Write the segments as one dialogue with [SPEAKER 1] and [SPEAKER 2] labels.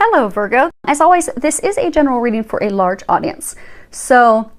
[SPEAKER 1] Hello, Virgo. As always, this is a general reading for a large audience. So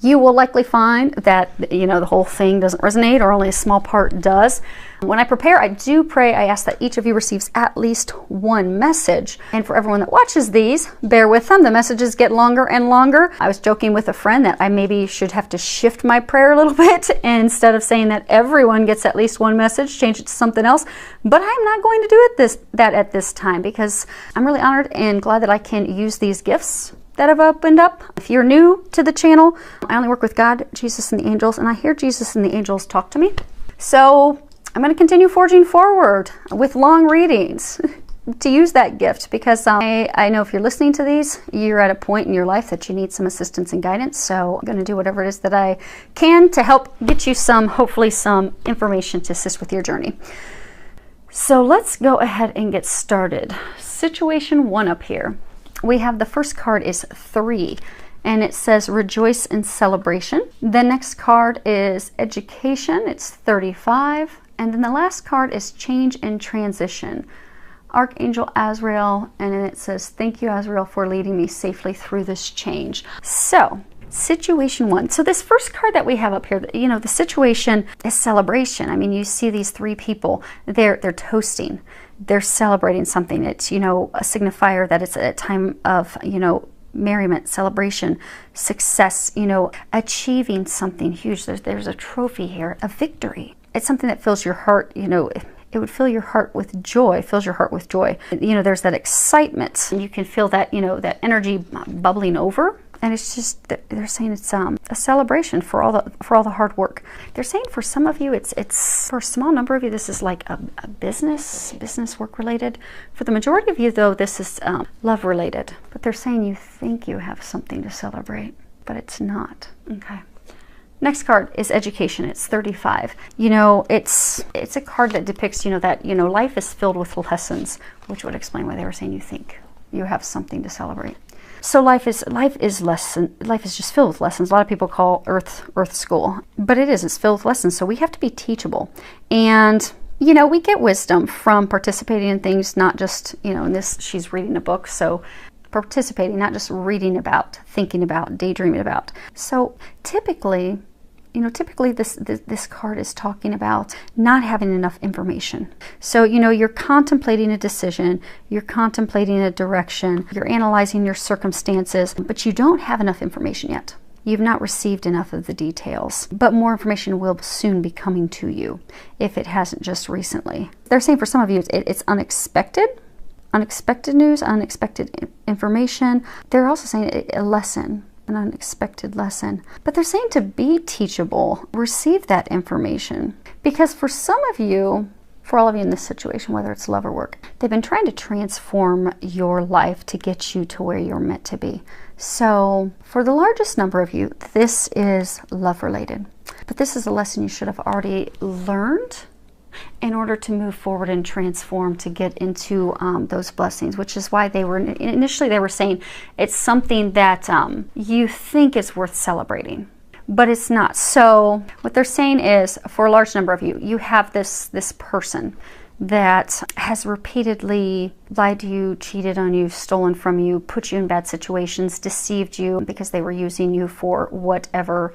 [SPEAKER 1] you will likely find that, the whole thing doesn't resonate or only a small part does. When I prepare, I do pray, I ask that each of you receives at least one message. And for everyone that watches these, bear with them. The messages get longer and longer. I was joking with a friend that I maybe should have to shift my prayer a little bit. And instead of saying that everyone gets at least one message, change it to something else. But I'm not going to do that at this time, because I'm really honored and glad that I can use these gifts that have opened up. If you're new to the channel, I only work with God, Jesus, and the angels, and I hear Jesus and the angels talk to me. So I'm going to continue forging forward with long readings to use that gift, because I know if you're listening to these, you're at a point in your life that you need some assistance and guidance. So I'm going to do whatever it is that I can to help get you hopefully some information to assist with your journey. So let's go ahead and get started. Situation 1 up here. We have the first card is 3, and it says rejoice in celebration. The next card is education. It's 35. And then the last card is change and transition. Archangel Azrael, and then it says, thank you, Azrael, for leading me safely through this change. So situation 1. So this first card that we have up here, the situation is celebration. I mean, you see these 3 people, they're toasting. They're celebrating something. It's, a signifier that it's a time of, merriment, celebration, success, achieving something huge. There's a trophy here, a victory. It's something that fills your heart, it would fill your heart with joy, fills your heart with joy. There's that excitement, and you can feel that, that energy bubbling over. And it's just, they're saying it's a celebration for all the hard work. They're saying for some of you, it's for a small number of you, this is like a business work related. For the majority of you, though, this is love related. But they're saying you think you have something to celebrate, but it's not. Okay. Next card is education. It's 35. It's a card that depicts, that, life is filled with lessons, which would explain why they were saying you think you have something to celebrate. So life is just filled with lessons. A lot of people call Earth school, but it's filled with lessons. So we have to be teachable, and we get wisdom from participating in things, not just in this. She's reading a book, so participating, not just reading about, thinking about, daydreaming about. So typically this card is talking about not having enough information. So, you're contemplating a decision, you're contemplating a direction, you're analyzing your circumstances, but you don't have enough information yet. You've not received enough of the details, but more information will soon be coming to you if it hasn't just recently. They're saying for some of you, it's unexpected news, unexpected information. They're also saying a lesson, an unexpected lesson. But they're saying to be teachable, receive that information. Because for some of you, for all of you in this situation, whether it's love or work, they've been trying to transform your life to get you to where you're meant to be. So for the largest number of you, this is love related. But this is a lesson you should have already learned in order to move forward and transform to get into those blessings, which is why initially they were saying it's something that you think is worth celebrating, but it's not. So what they're saying is, for a large number of you, you have this person that has repeatedly lied to you, cheated on you, stolen from you, put you in bad situations, deceived you because they were using you for whatever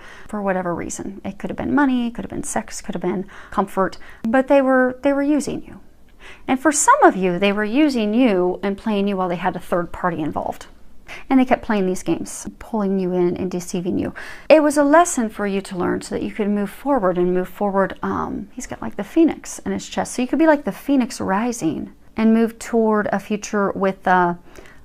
[SPEAKER 1] reason. It could have been money, it could have been sex, could have been comfort, but they were using you. And for some of you, they were using you and playing you while they had a third party involved. And they kept playing these games, pulling you in and deceiving you. It was a lesson for you to learn so that you could move forward and move forward. He's got like the phoenix in his chest. So you could be like the phoenix rising and move toward a future with a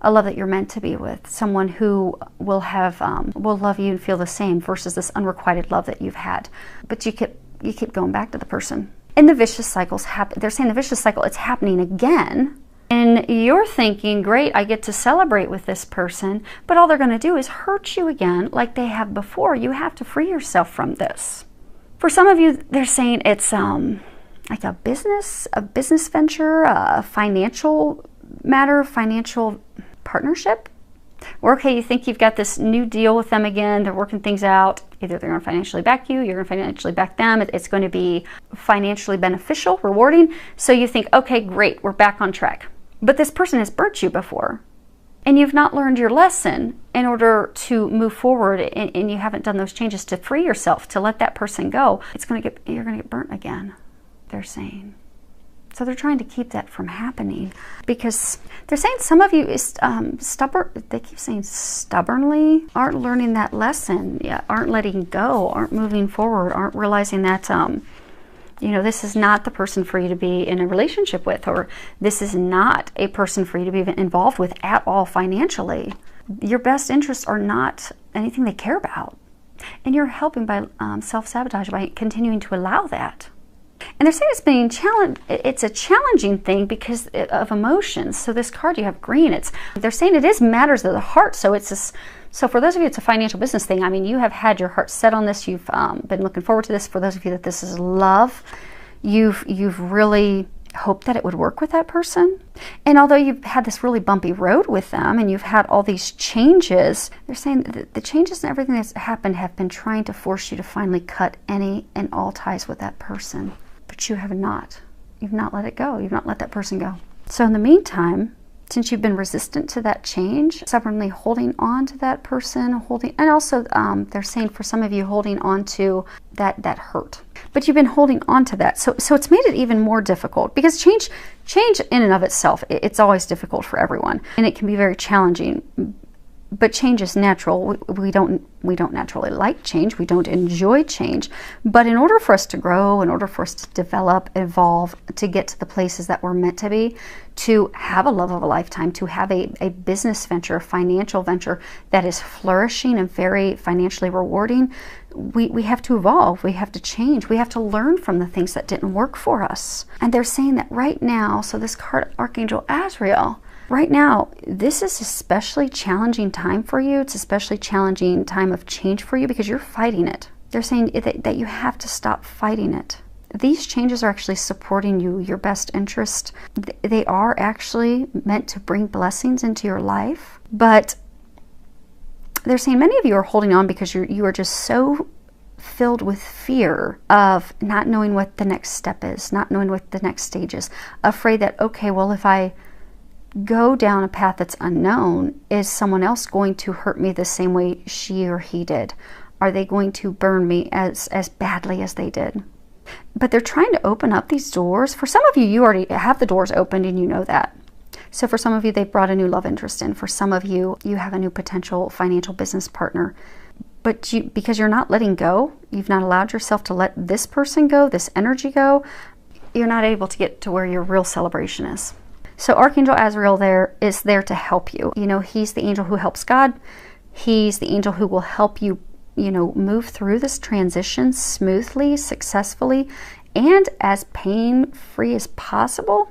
[SPEAKER 1] love that you're meant to be with. Someone who will love you and feel the same versus this unrequited love that you've had. But you keep going back to the person. And the vicious cycles happen. They're saying the vicious cycle, it's happening again. And you're thinking, great, I get to celebrate with this person, but all they're going to do is hurt you again like they have before. You have to free yourself from this. For some of you, they're saying it's like a business venture, a financial matter, financial partnership. Or okay, you think you've got this new deal with them again, they're working things out. Either they're going to financially back you, you're going to financially back them. It's going to be financially beneficial, rewarding. So you think, okay, great, we're back on track. But this person has burnt you before. and you've not learned your lesson in order to move forward, and you haven't done those changes to free yourself, to let that person go, you're going to get burnt again, they're saying. So they're trying to keep that from happening, because they're saying some of you is stubborn. They keep saying stubbornly aren't learning that lesson, aren't letting go, aren't moving forward, aren't realizing that you know, this is not the person for you to be in a relationship with, or this is not a person for you to be involved with at all financially. Your best interests are not anything they care about. And you're helping by self-sabotage, by continuing to allow that. And they're saying it's a challenging thing because of emotions. So this card you have green, they're saying it is matters of the heart. So so for those of you, it's a financial business thing. I mean, you have had your heart set on this. You've been looking forward to this. For those of you that this is love, you've really hoped that it would work with that person. And although you've had this really bumpy road with them and you've had all these changes, they're saying that the changes and everything that's happened have been trying to force you to finally cut any and all ties with that person. But you have not. You've not let it go. You've not let that person go. So in the meantime, since you've been resistant to that change, stubbornly holding on to that person, and also they're saying for some of you holding on to that hurt. But you've been holding on to that. So it's made it even more difficult, because change in and of itself, it's always difficult for everyone. And it can be very challenging. But change is natural. We don't naturally like change. We don't enjoy change. But in order for us to grow, in order for us to develop, evolve, to get to the places that we're meant to be, to have a love of a lifetime, to have a business venture, a financial venture that is flourishing and very financially rewarding, we have to evolve. We have to change. We have to learn from the things that didn't work for us. And they're saying that right now, so this card, Archangel Azrael, right now, this is especially challenging time for you. It's especially challenging time of change for you because you're fighting it. They're saying that you have to stop fighting it. These changes are actually supporting you, your best interest. They are actually meant to bring blessings into your life. But they're saying many of you are holding on because you are just so filled with fear of not knowing what the next step is, not knowing what the next stage is. Afraid that, okay, well, if I go down a path that's unknown, is someone else going to hurt me the same way she or he did? Are they going to burn me as badly as they did? But they're trying to open up these doors. For some of you, you already have the doors opened and you know that. So for some of you, they've brought a new love interest in. For some of you, you have a new potential financial business partner. But because you're not letting go, you've not allowed yourself to let this person go, this energy go, you're not able to get to where your real celebration is. So Archangel Azrael is there to help you. You know, he's the angel who helps God. He's the angel who will help you, you know, move through this transition smoothly, successfully, and as pain-free as possible.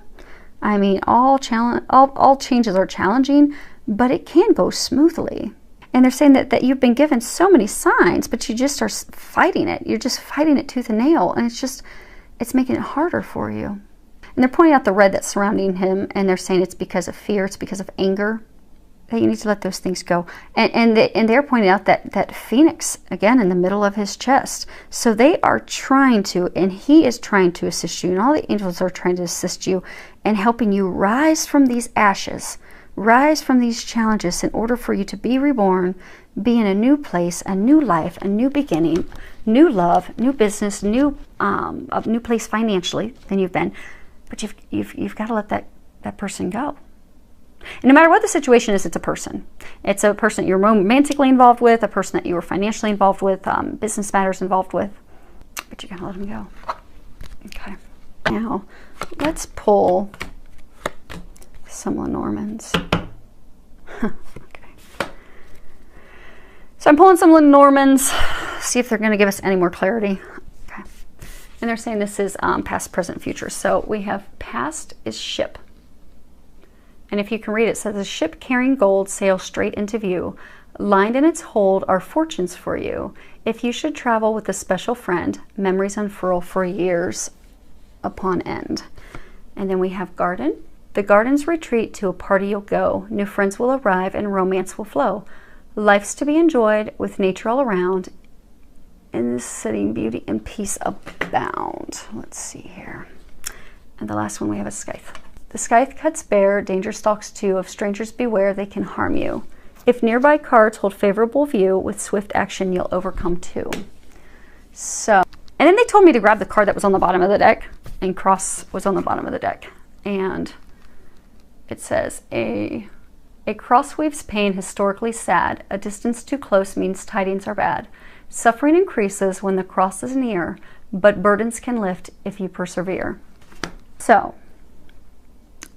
[SPEAKER 1] I mean, all changes are challenging, but it can go smoothly. And they're saying that you've been given so many signs, but you just are fighting it. You're just fighting it tooth and nail, and it's making it harder for you. And they're pointing out the red that's surrounding him, and they're saying it's because of fear, it's because of anger, that you need to let those things go. And they're pointing out that Phoenix, again, in the middle of his chest. So they are trying to, and he is trying to assist you, and all the angels are trying to assist you in helping you rise from these ashes, rise from these challenges in order for you to be reborn, be in a new place, a new life, a new beginning, new love, new business, a new place financially than you've been. But you've got to let that person go. And no matter what the situation is, it's a person. It's a person that you're romantically involved with, a person that you were financially involved with, business matters involved with. But you got to let them go. Okay. Now, let's pull some Lenormands. Okay. So I'm pulling some Lenormands, see if they're going to give us any more clarity. And they're saying this is past, present, future. So we have past is ship. And if you can read it, it says, a ship carrying gold sails straight into view. Lined in its hold are fortunes for you. If you should travel with a special friend, memories unfurl for years upon end. And then we have garden. The gardens retreat to a party you'll go. New friends will arrive and romance will flow. Life's to be enjoyed with nature all around. In this setting, beauty and peace abound. Let's see here. And the last one we have is Scythe. The sky cuts bare, danger stalks too, of strangers beware, they can harm you. If nearby cards hold favorable view, with swift action you'll overcome too. So, and then they told me to grab the card that was on the bottom of the deck, and cross was on the bottom of the deck. And it says, a cross weaves pain historically sad, a distance too close means tidings are bad. Suffering increases when the cross is near, but burdens can lift if you persevere. So,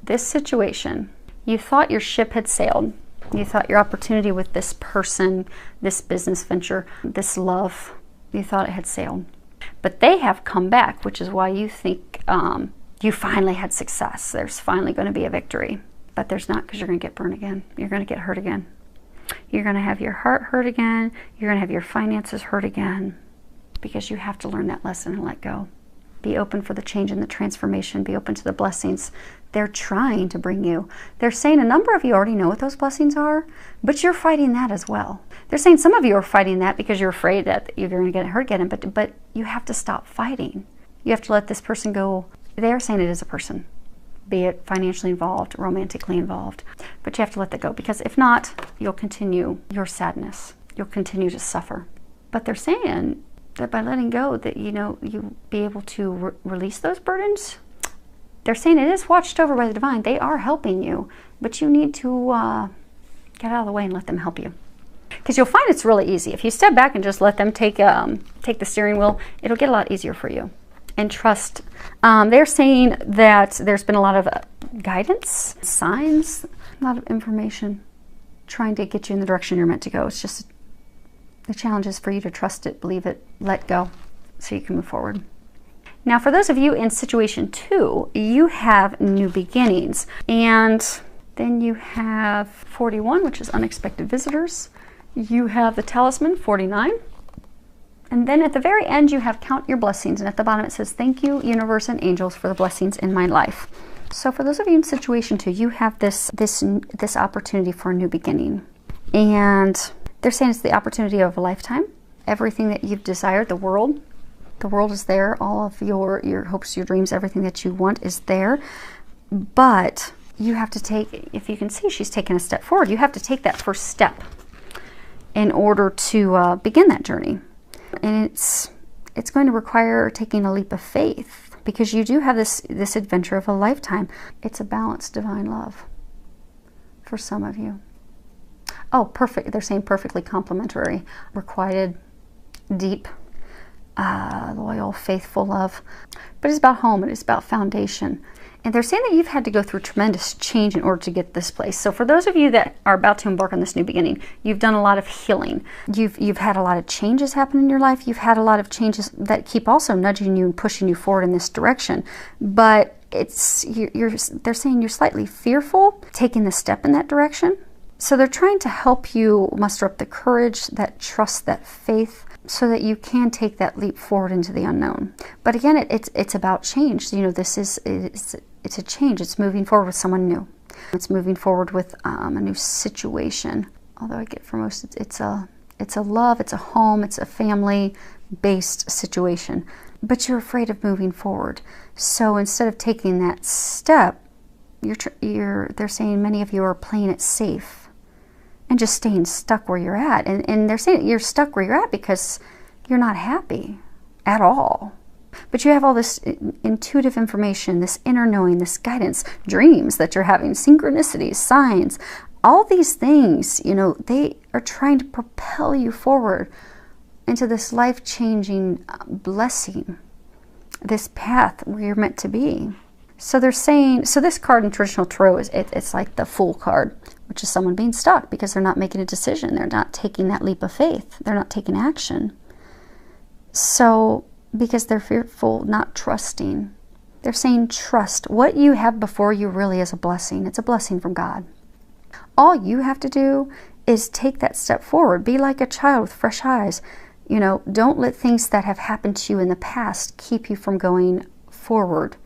[SPEAKER 1] this situation, you thought your ship had sailed. You thought your opportunity with this person, this business venture, this love, you thought it had sailed. But they have come back, which is why you think you finally had success. There's finally going to be a victory. But there's not, because you're going to get burned again. You're going to get hurt again. You're going to have your heart hurt again. You're going to have your finances hurt again. Because you have to learn that lesson and let go. Be open for the change and the transformation. Be open to the blessings they're trying to bring you. They're saying a number of you already know what those blessings are, but you're fighting that as well. They're saying some of you are fighting that because you're afraid that you're going to get hurt again, but you have to stop fighting. You have to let this person go. They're saying it is a person, be it financially involved, romantically involved, but you have to let that go, because if not, you'll continue your sadness. You'll continue to suffer. But they're saying that by letting go, that you'll be able to release those burdens. They're saying it is watched over by the divine. They are helping you, but you need to get out of the way and let them help you. Because you'll find it's really easy. If you step back and just let them take the steering wheel, it'll get a lot easier for you. And trust. They're saying that there's been a lot of guidance, signs, a lot of information trying to get you in the direction you're meant to go. It's just the challenge is for you to trust it, believe it, let go, so you can move forward. Now, for those of you in situation 2, you have new beginnings. And then you have 41, which is unexpected visitors. You have the talisman, 49. And then at the very end, you have count your blessings. And at the bottom, it says, thank you, universe and angels, for the blessings in my life. So for those of you in situation 2, you have this opportunity for a new beginning. And they're saying it's the opportunity of a lifetime. Everything that you've desired, the world is there. All of your hopes, your dreams, everything that you want is there. But you have to take, if you can see, she's taken a step forward. You have to take that first step in order to begin that journey. And it's going to require taking a leap of faith, because you do have this adventure of a lifetime. It's a balanced divine love for some of you. Oh, perfect. They're saying perfectly complementary, requited, deep, loyal, faithful love. But it's about home, and it's about foundation. And they're saying that you've had to go through tremendous change in order to get this place. So for those of you that are about to embark on this new beginning, you've done a lot of healing. You've had a lot of changes happen in your life. You've had a lot of changes that keep also nudging you and pushing you forward in this direction. But they're saying you're slightly fearful taking the step in that direction. So they're trying to help you muster up the courage, that trust, that faith, so that you can take that leap forward into the unknown. But again, it's about change. It's a change. It's moving forward with someone new. It's moving forward with a new situation. Although I get for most, it's a love, it's a home, it's a family-based situation. But you're afraid of moving forward. So instead of taking that step, they're saying many of you are playing it safe and just staying stuck where you're at. And they're saying you're stuck where you're at because you're not happy at all. But you have all this intuitive information, this inner knowing, this guidance, dreams that you're having, synchronicities, signs, all these things, they are trying to propel you forward into this life-changing blessing, this path where you're meant to be. So they're saying, so this card in traditional tarot it's like the Fool card, which is someone being stuck because they're not making a decision. They're not taking that leap of faith. They're not taking action. So because they're fearful, not trusting. They're saying trust. What you have before you really is a blessing. It's a blessing from God. All you have to do is take that step forward. Be like a child with fresh eyes. Don't let things that have happened to you in the past keep you from going forward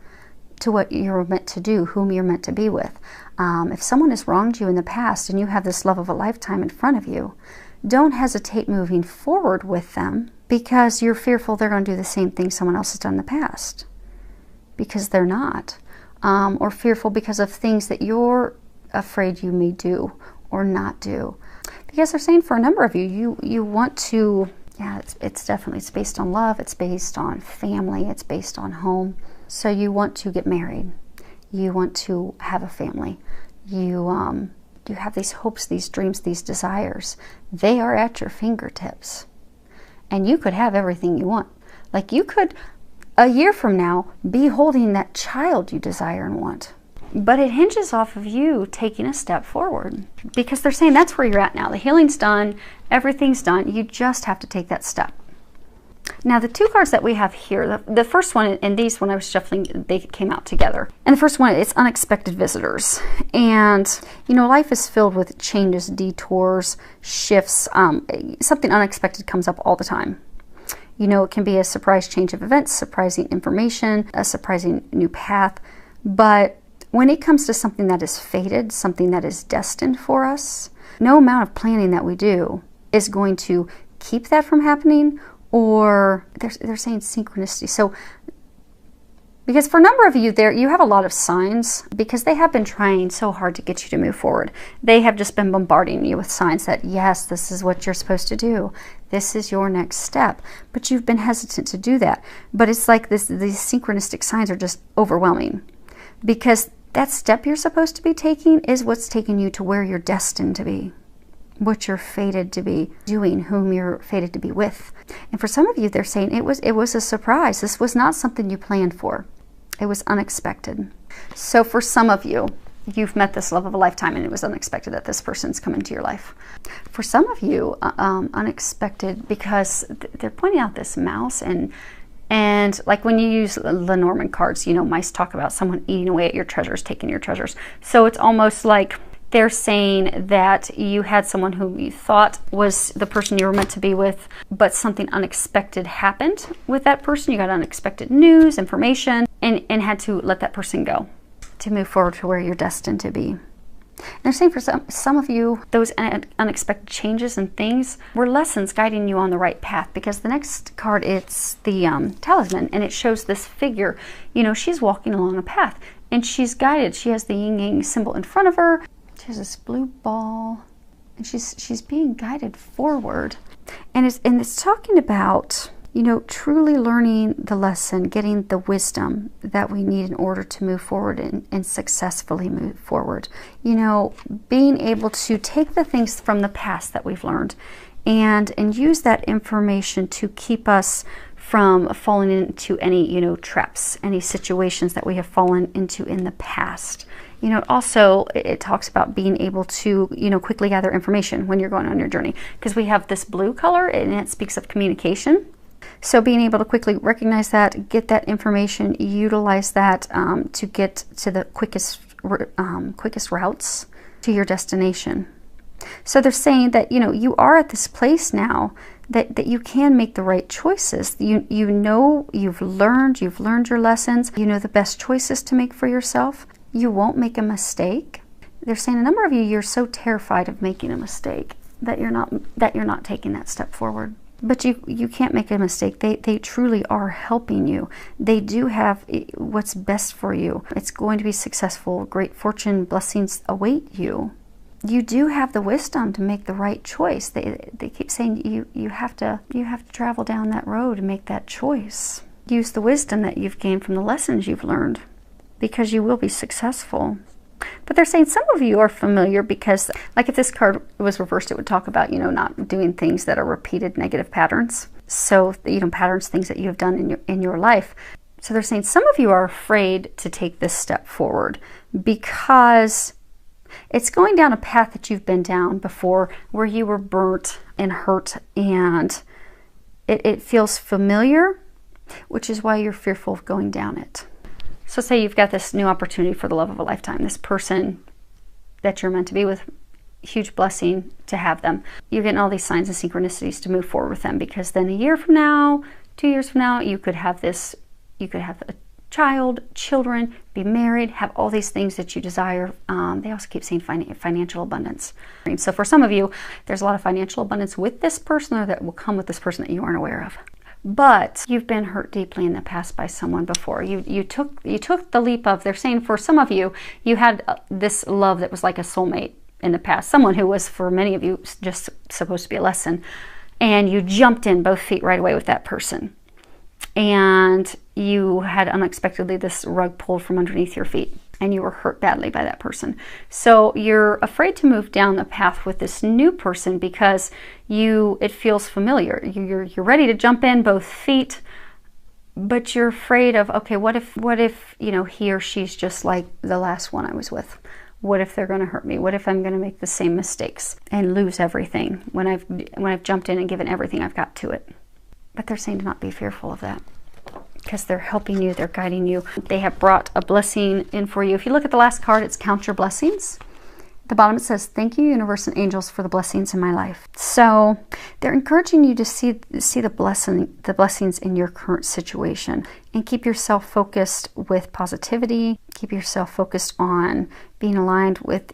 [SPEAKER 1] to what you're meant to do, whom you're meant to be with. If someone has wronged you in the past and you have this love of a lifetime in front of you, don't hesitate moving forward with them, because you're fearful they're going to do the same thing someone else has done in the past. Because they're not. or fearful because of things that you're afraid you may do or not do. Because they're saying for a number of you, you want to, yeah, it's definitely, it's based on love, it's based on family, it's based on home. So you want to get married, you want to have a family, you have these hopes, these dreams, these desires. They are at your fingertips. And you could have everything you want. Like you could, a year from now, be holding that child you desire and want. But it hinges off of you taking a step forward. Because they're saying that's where you're at now. The healing's done, everything's done. You just have to take that step. Now the two cards that we have here, the first one, and these when I was shuffling, they came out together. And the first one, it's unexpected visitors. And you know, life is filled with changes, detours, shifts. Something unexpected comes up all the time. You know, it can be a surprise change of events, surprising information, a surprising new path. But when it comes to something that is fated, something that is destined for us, no amount of planning that we do is going to keep that from happening. Or they're saying synchronicity. So, because for a number of you there, you have a lot of signs because they have been trying so hard to get you to move forward. They have just been bombarding you with signs that, yes, this is what you're supposed to do. This is your next step. But you've been hesitant to do that. But it's like these synchronistic signs are just overwhelming. Because that step you're supposed to be taking is what's taking you to where you're destined to be. What you're fated to be doing, whom you're fated to be with. And for some of you, they're saying it was a surprise. This was not something you planned for. It was unexpected. So for some of you, you've met this love of a lifetime and it was unexpected that this person's come into your life. For some of you, unexpected because they're pointing out this mouse and like when you use Lenormand cards, you know, mice talk about someone eating away at your treasures, taking your treasures. So it's almost like they're saying that you had someone who you thought was the person you were meant to be with, but something unexpected happened with that person. You got unexpected news, information, and had to let that person go to move forward to where you're destined to be. And they're saying for some of you, those unexpected changes and things were lessons guiding you on the right path. Because the next card, it's the talisman, and it shows this figure. You know, she's walking along a path, and she's guided. She has the yin-yang symbol in front of her. She has this blue ball, and she's being guided forward. And it's talking about, you know, truly learning the lesson, getting the wisdom that we need in order to move forward and successfully move forward. You know, being able to take the things from the past that we've learned and use that information to keep us from falling into any, you know, traps, any situations that we have fallen into in the past. You know, also it talks about being able to, you know, quickly gather information when you're going on your journey, because we have this blue color and it speaks of communication. So being able to quickly recognize that, get that information, utilize that to get to the quickest routes to your destination. So they're saying that, you know, you are at this place now that you can make the right choices. You know, you've learned your lessons. You know the best choices to make for yourself. You won't make a mistake. They're saying a number of you, you're so terrified of making a mistake that you're not taking that step forward. But you can't make a mistake. They truly are helping you. They do have what's best for you. It's going to be successful. Great fortune, blessings await you. You do have the wisdom to make the right choice. They keep saying you have to travel down that road and make that choice. Use the wisdom that you've gained from the lessons you've learned, because you will be successful. But they're saying some of you are familiar because, like if this card was reversed, it would talk about, you know, not doing things that are repeated negative patterns. So, you know, patterns, things that you have done in your life. So they're saying some of you are afraid to take this step forward because it's going down a path that you've been down before, where you were burnt and hurt, and it feels familiar, which is why you're fearful of going down it. So say you've got this new opportunity for the love of a lifetime, this person that you're meant to be with, huge blessing to have them. You're getting all these signs and synchronicities to move forward with them, because then a year from now, 2 years from now, you could have a child, children, be married, have all these things that you desire. They also keep saying financial abundance. So for some of you, there's a lot of financial abundance with this person, or that will come with this person that you aren't aware of. but you've been hurt deeply in the past by someone before. You took the leap of, they're saying for some of you, you had this love that was like a soulmate in the past, someone who was for many of you just supposed to be a lesson, and you jumped in both feet right away with that person, and you had unexpectedly this rug pulled from underneath your feet, and you were hurt badly by that person. So you're afraid to move down the path with this new person because it feels familiar. You're ready to jump in both feet, but you're afraid of, okay, what if he or she's just like the last one I was with? What if they're going to hurt me? What if I'm going to make the same mistakes and lose everything when I've jumped in and given everything I've got to it? But they're saying to not be fearful of that, because they're helping you, they're guiding you. They have brought a blessing in for you. If you look at the last card, it's count your blessings. At the bottom it says, thank you, universe and angels, for the blessings in my life. So they're encouraging you to see the blessings in your current situation, and keep yourself focused with positivity. Keep yourself focused on being aligned with,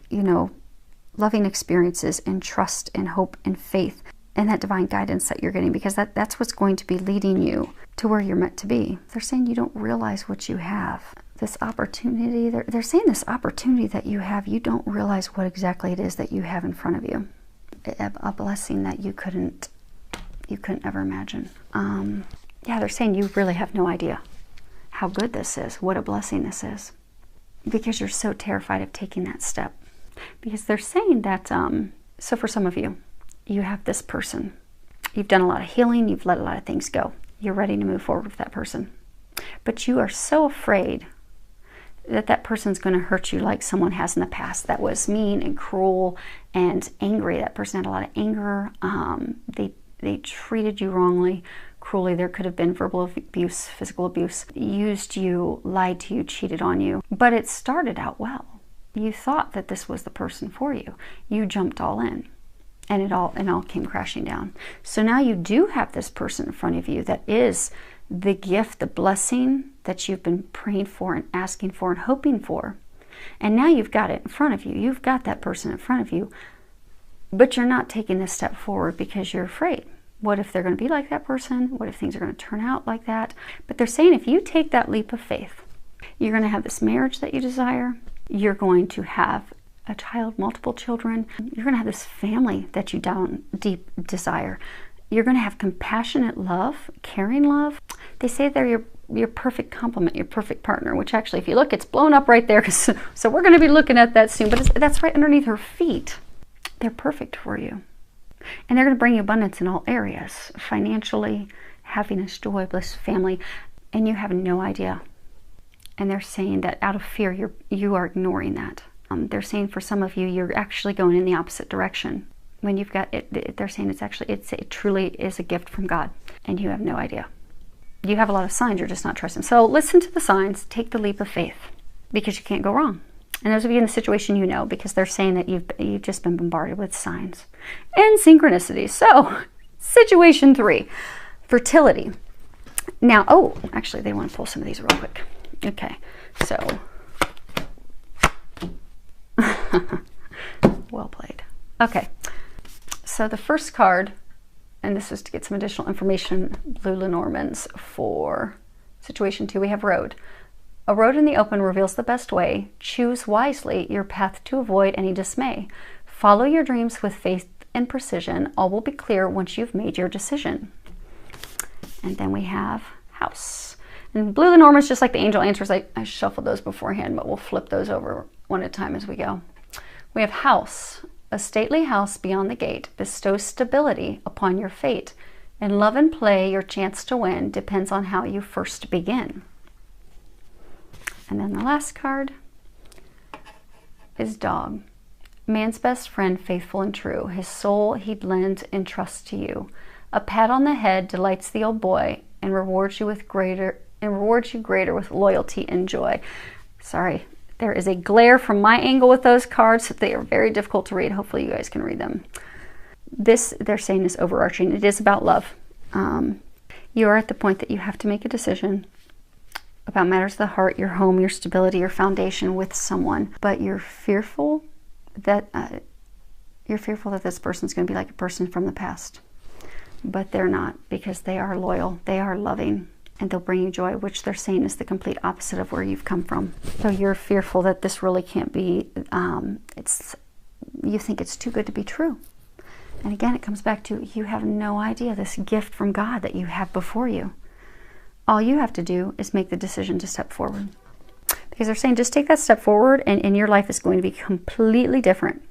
[SPEAKER 1] loving experiences and trust and hope and faith and that divine guidance that you're getting, because that's what's going to be leading you to where you're meant to be. They're saying you don't realize what you have. This opportunity, they're saying this opportunity that you have, you don't realize what exactly it is that you have in front of you. A blessing that you couldn't ever imagine. Yeah, they're saying you really have no idea how good this is, what a blessing this is, because you're so terrified of taking that step. Because they're saying that, so for some of you, you have this person. You've done a lot of healing, you've let a lot of things go. You're ready to move forward with that person. But you are so afraid that person's going to hurt you like someone has in the past that was mean and cruel and angry. That person had a lot of anger. They treated you wrongly, cruelly. There could have been verbal abuse, physical abuse, used you, lied to you, cheated on you. But it started out well. You thought that this was the person for you. You jumped all in. And it all came crashing down. So now you do have this person in front of you that is the gift, the blessing that you've been praying for and asking for and hoping for. And now you've got it in front of you. You've got that person in front of you. But you're not taking this step forward because you're afraid. What if they're going to be like that person? What if things are going to turn out like that? But they're saying if you take that leap of faith, you're going to have this marriage that you desire. You're going to have a child, multiple children. You're going to have this family that you down deep desire. You're going to have compassionate love, caring love. They say they're your perfect complement, your perfect partner, which actually, if you look, it's blown up right there. So we're going to be looking at that soon, but that's right underneath her feet. They're perfect for you. And they're going to bring you abundance in all areas, financially, happiness, joy, bliss, family, and you have no idea. And they're saying that out of fear, you are ignoring that. They're saying for some of you, you're actually going in the opposite direction. When you've got it, they're saying it truly is a gift from God, and you have no idea. You have a lot of signs, you're just not trusting. So listen to the signs, take the leap of faith, because you can't go wrong. And those of you in the situation, because they're saying that you've just been bombarded with signs and synchronicities. So situation 3, fertility. Now, actually, they want to pull some of these real quick. Okay, so well played. Okay, so the first card, and this is to get some additional information, Blue Lenormands, for situation 2, we have road. A road in the open reveals the best way. Choose wisely your path to avoid any dismay. Follow your dreams with faith and precision. All will be clear once you've made your decision. And then we have house. And Blue Lenormand is just like the angel answers. I shuffled those beforehand, but we'll flip those over one at a time as we go. We have house. A stately house beyond the gate bestows stability upon your fate. In love and play, your chance to win depends on how you first begin. And then the last card is dog. Man's best friend, faithful and true. His soul he'd lend in trust to you. A pat on the head delights the old boy and rewards you greater with loyalty and joy. Sorry, there is a glare from my angle with those cards. They are very difficult to read. Hopefully you guys can read them. This, they're saying, is overarching. It is about love. You are at the point that you have to make a decision about matters of the heart, your home, your stability, your foundation with someone, but you're fearful that this person's going to be like a person from the past. but they're not, because they are loyal, they are loving, and they'll bring you joy, which they're saying is the complete opposite of where you've come from. So you're fearful that this really can't be, you think it's too good to be true. And again, it comes back to, you have no idea this gift from God that you have before you. All you have to do is make the decision to step forward. Because they're saying, just take that step forward, and your life is going to be completely different.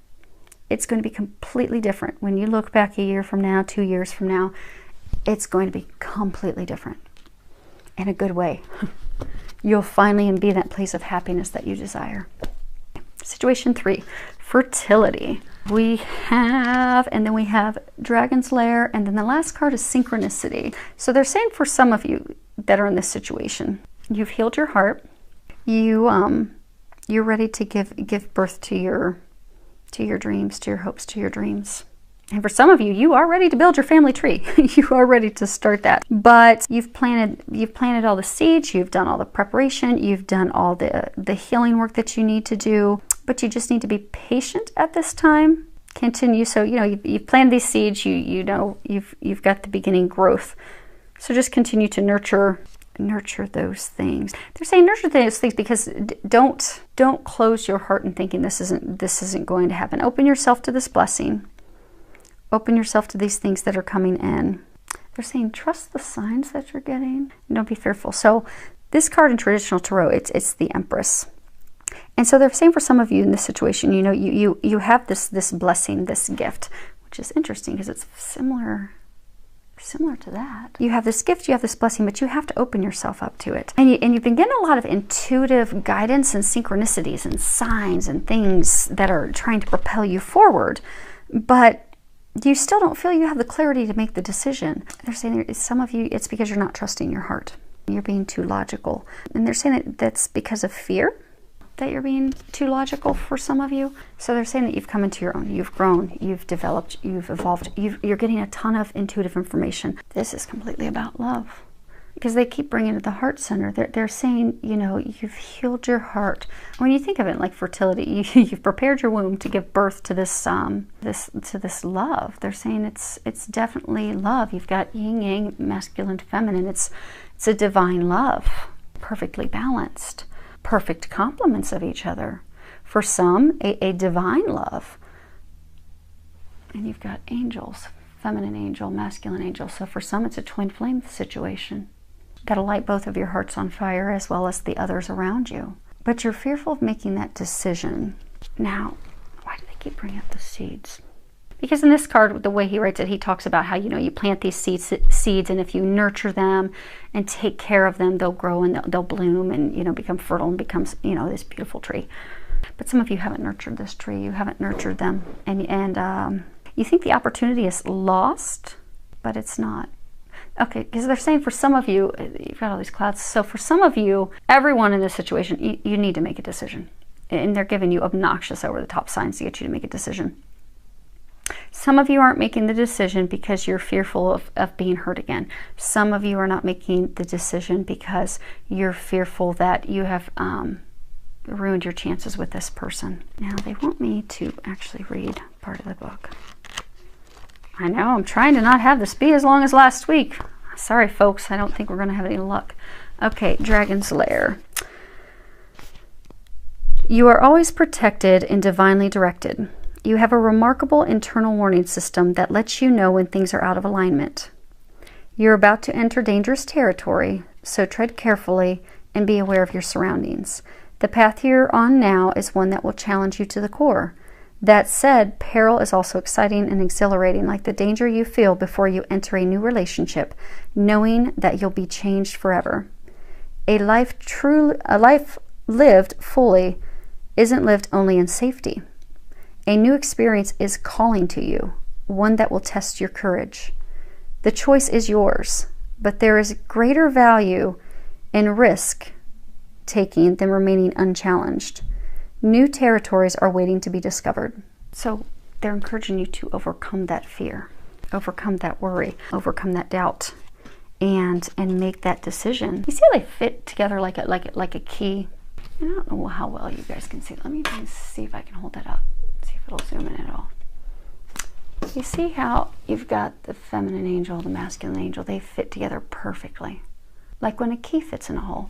[SPEAKER 1] It's going to be completely different. When you look back a year from now, 2 years from now, it's going to be completely different. In a good way. You'll finally be in that place of happiness that you desire. Situation 3, fertility. We have, and then we have Dragon's Lair, and then the last card is synchronicity. So they're saying for some of you that are in this situation, you've healed your heart. You're ready to give birth to your dreams, to your hopes, to your dreams. And for some of you, you are ready to build your family tree. You are ready to start that. But you've planted all the seeds, you've done all the preparation, you've done all the healing work that you need to do, but you just need to be patient at this time. Continue. So, you've planted these seeds, you've got the beginning growth. So just continue to nurture those things. They're saying nurture those things because don't close your heart and thinking this isn't going to happen. Open yourself to this blessing. Open yourself to these things that are coming in. They're saying trust the signs that you're getting. And don't be fearful. So this card in traditional tarot, it's the Empress. And so they're saying for some of you in this situation, you have this blessing, this gift, which is interesting because it's similar to that. You have this gift, you have this blessing, but you have to open yourself up to it. And you've been getting a lot of intuitive guidance and synchronicities and signs and things that are trying to propel you forward. But you still don't feel you have the clarity to make the decision. They're saying some of you, it's because you're not trusting your heart. You're being too logical. And they're saying that's because of fear that you're being too logical for some of you. So they're saying that you've come into your own, you've grown, you've developed, you've evolved, you're getting a ton of intuitive information. This is completely about love. Because they keep bringing it to the heart center. They're saying, you've healed your heart. When you think of it like fertility, you've prepared your womb to give birth to this love. They're saying it's definitely love. You've got yin yang, masculine, feminine. It's a divine love, perfectly balanced, perfect complements of each other. For some, a divine love. And you've got angels, feminine angel, masculine angel. So for some, it's a twin flame situation. Got to light both of your hearts on fire as well as the others around you. But you're fearful of making that decision. Now, why do they keep bringing up the seeds? Because in this card, the way he writes it, he talks about how, you plant these seeds, and if you nurture them and take care of them, they'll grow and they'll bloom and, become fertile and becomes, this beautiful tree. But some of you haven't nurtured this tree. You haven't nurtured them. And you think the opportunity is lost, but it's not. Okay, because they're saying for some of you, you've got all these clouds. So for some of you, everyone in this situation, you need to make a decision. And they're giving you obnoxious over-the-top signs to get you to make a decision. Some of you aren't making the decision because you're fearful of being hurt again. Some of you are not making the decision because you're fearful that you have ruined your chances with this person. Now, they want me to actually read part of the book. I know, I'm trying to not have this be as long as last week. Sorry, folks, I don't think we're going to have any luck. Okay, Dragon's Lair. You are always protected and divinely directed. You have a remarkable internal warning system that lets you know when things are out of alignment. You're about to enter dangerous territory, so tread carefully and be aware of your surroundings. The path you're on now is one that will challenge you to the core. That said, peril is also exciting and exhilarating, like the danger you feel before you enter a new relationship, knowing that you'll be changed forever. A life lived fully isn't lived only in safety. A new experience is calling to you, one that will test your courage. The choice is yours, but there is greater value in risk taking than remaining unchallenged. New territories are waiting to be discovered. So they're encouraging you to overcome that fear, overcome that worry, overcome that doubt, and make that decision. You see how they fit together like a key? I don't know how well you guys can see. Let me see if I can hold that up. See if it'll zoom in at all. You see how you've got the feminine angel, the masculine angel, they fit together perfectly. Like when a key fits in a hole.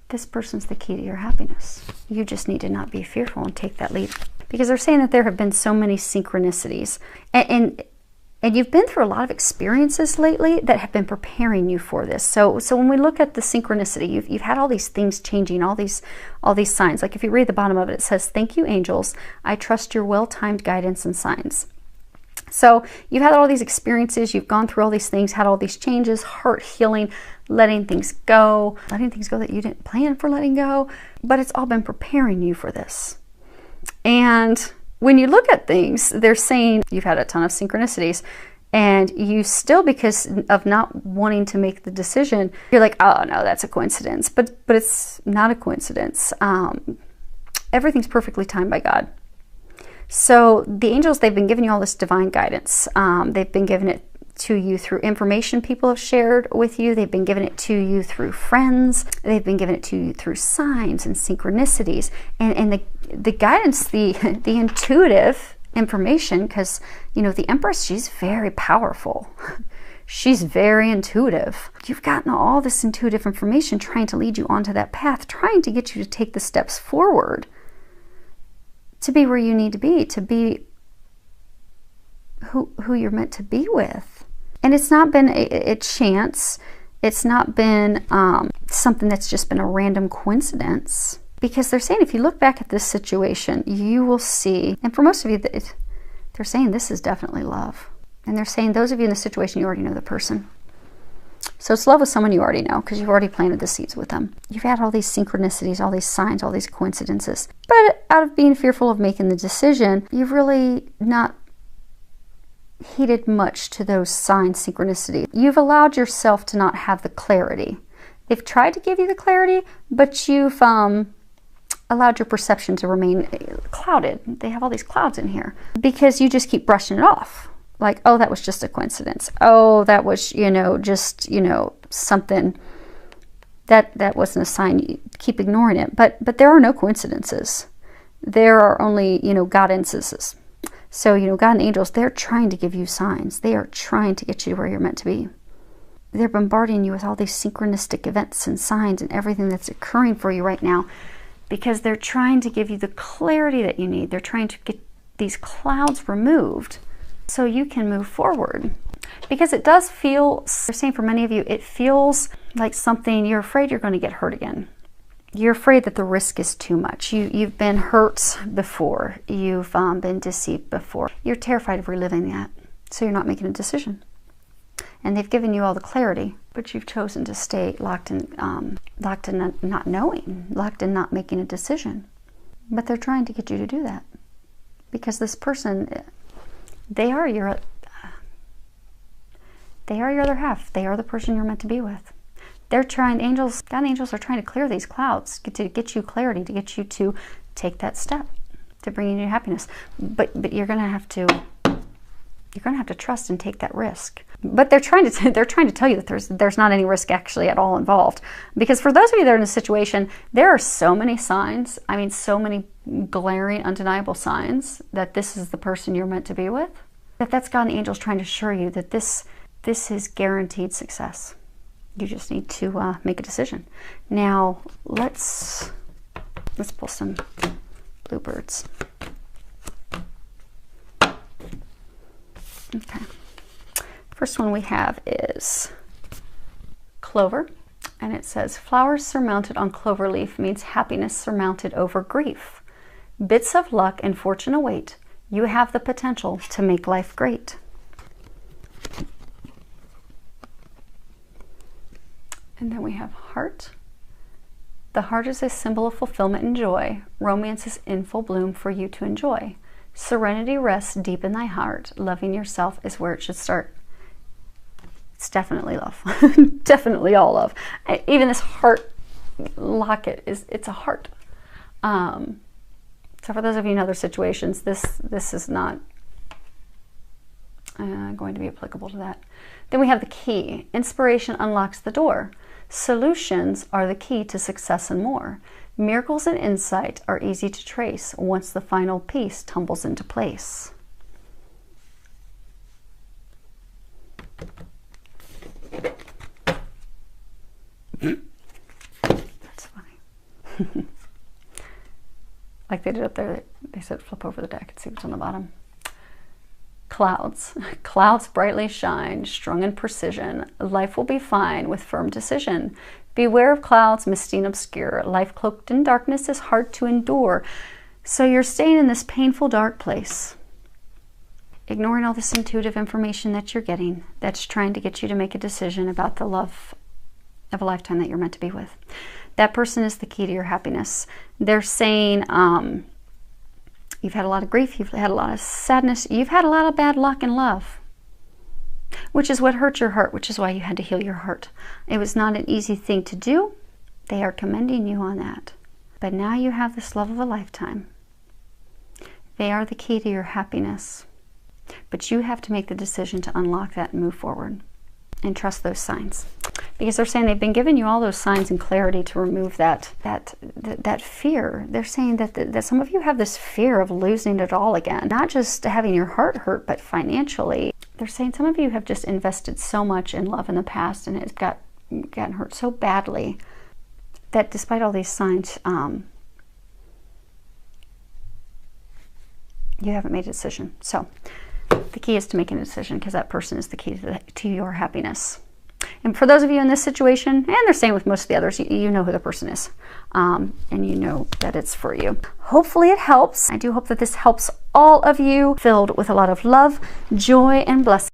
[SPEAKER 1] This person's the key to your happiness. You just need to not be fearful and take that leap. Because they're saying that there have been so many synchronicities. And you've been through a lot of experiences lately that have been preparing you for this. So when we look at the synchronicity, you've had all these things changing, all these signs. Like if you read the bottom of it, it says, "Thank you, angels. I trust your well-timed guidance and signs." So you've had all these experiences, you've gone through all these things, had all these changes, heart healing, letting things go that you didn't plan for letting go, but it's all been preparing you for this. And when you look at things, they're saying you've had a ton of synchronicities, and you still, because of not wanting to make the decision, you're like, oh no, that's a coincidence. But it's not a coincidence. Everything's perfectly timed by God. So the angels, they've been giving you all this divine guidance. They've been giving it to you through information people have shared with you. They've been giving it to you through friends. They've been giving it to you through signs and synchronicities. And the guidance, the intuitive information, because, you know, the Empress, she's very powerful. She's very intuitive. You've gotten all this intuitive information trying to lead you onto that path, trying to get you to take the steps forward to be where you need to be who you're meant to be with. And it's not been a chance. It's not been something that's just been a random coincidence. Because they're saying if you look back at this situation, you will see, and for most of you, they're saying this is definitely love. And they're saying those of you in the situation, you already know the person. So it's love with someone you already know, because you've already planted the seeds with them. You've had all these synchronicities, all these signs, all these coincidences. But out of being fearful of making the decision, you've really not heeded much to those signs, synchronicity. You've allowed yourself to not have the clarity. They've tried to give you the clarity, but you've allowed your perception to remain clouded. They have all these clouds in here because you just keep brushing it off. Like, oh, that was just a coincidence. Oh, that was, just, something that wasn't a sign. You keep ignoring it. But there are no coincidences. There are only, God-instances. So, God and angels, they're trying to give you signs. They are trying to get you to where you're meant to be. They're bombarding you with all these synchronistic events and signs and everything that's occurring for you right now, because they're trying to give you the clarity that you need. They're trying to get these clouds removed so you can move forward. Because it does feel, they're saying for many of you, it feels like something, you're afraid you're going to get hurt again. You're afraid that the risk is too much. You've been hurt before. You've been deceived before. You're terrified of reliving that. So you're not making a decision. And they've given you all the clarity, but you've chosen to stay locked in not knowing, locked in not making a decision. But they're trying to get you to do that. Because this person, they are your other half. They are the person you're meant to be with. They're trying, God and angels are trying to clear these clouds, to get you clarity, to get you to take that step, to bring you happiness. But you're gonna have to trust and take that risk. But they're trying to tell you that there's not any risk actually at all involved. Because for those of you that are in a situation, there are so many signs, so many glaring, undeniable signs that this is the person you're meant to be with, that's God and angels trying to assure you that this is guaranteed success. You just need to make a decision. Now, let's pull some bluebirds. Okay. First one we have is clover, and it says, flowers surmounted on clover leaf means happiness surmounted over grief. Bits of luck and fortune await. You have the potential to make life great. And then we have heart. The heart is a symbol of fulfillment and joy. Romance is in full bloom for you to enjoy. Serenity rests deep in thy heart. Loving yourself is where it should start. It's definitely love. Definitely all love. Even this heart locket, it's a heart. So for those of you in other situations, this is not going to be applicable to that. Then we have the key. Inspiration unlocks the door. Solutions are the key to success and more. Miracles and insight are easy to trace once the final piece tumbles into place. Like they did up there, they said flip over the deck and see what's on the bottom. Clouds. Clouds brightly shine, strung in precision. Life will be fine with firm decision. Beware of clouds, misty and obscure. Life cloaked in darkness is hard to endure. So you're staying in this painful, dark place, ignoring all this intuitive information that you're getting that's trying to get you to make a decision about the love of a lifetime that you're meant to be with. That person is the key to your happiness. They're saying you've had a lot of grief, you've had a lot of sadness, you've had a lot of bad luck in love, which is what hurt your heart, which is why you had to heal your heart. It was not an easy thing to do. They are commending you on that. But now you have this love of a lifetime. They are the key to your happiness. But you have to make the decision to unlock that and move forward and trust those signs. Because they're saying they've been giving you all those signs and clarity to remove that fear. They're saying that some of you have this fear of losing it all again. Not just having your heart hurt, but financially. They're saying some of you have just invested so much in love in the past and it's gotten hurt so badly that despite all these signs, you haven't made a decision. So the key is to make a decision, because that person is the key to your happiness. And for those of you in this situation, and they're saying with most of the others, you know who the person is, and you know that it's for you. Hopefully it helps. I do hope that this helps all of you, filled with a lot of love, joy, and blessing.